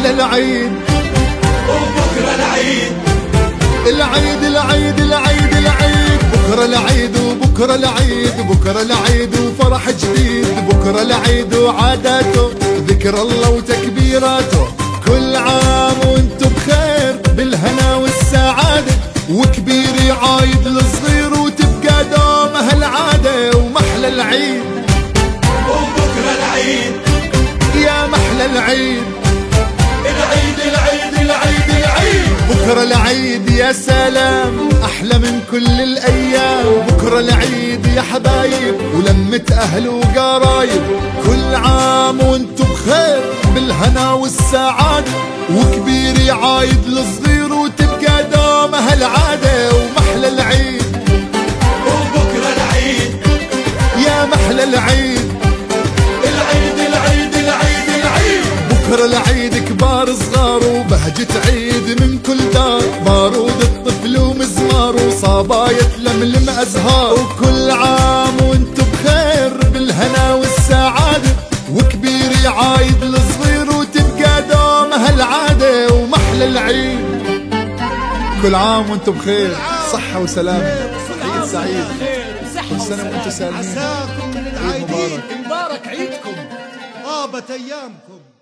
محلى العيد وبكرة العيد. العيد العيد العيد العيد، بكرة العيد وبكرة العيد، بكرة العيد وفرح جديد، بكرة العيد وعاداته ذكر الله وتكبيراته. كل عام وانتم بخير بالهنا والسعادة، وكبير يعايد الصغير وتبقى دوم هالعادة. ومحلى العيد وبكرة العيد، يا محلى العيد. العيد العيد العيد العيد. بكرة العيد يا سلام أحلى من كل الأيام. بكرة العيد يا حبايب ولمة أهل وقرايب. كل عام وانتم بخير بالهنا والسعادة، وكبير يعايد الصغير وتبقى دوم هالعادة. ومحلى العيد وبكرة العيد، يا محلى العيد. العيد العيد العيد العيد. بكرة العيد كبار صغار وبهجة عيد من كل دار، بارود الطفل ومزمار وصبايا تلملم أزهار. وكل عام وانتم بخير بالهنا والسعادة، وكبير يعايد الصغير وتبقى دوم هالعادة. ومحلى العيد كل عام وانتم بخير، صحة وسلامة، عيد سعيد، كل سنة وانتم سالمين. عساكم من العايدين، مبارك عيدكم. طابت أيامكم.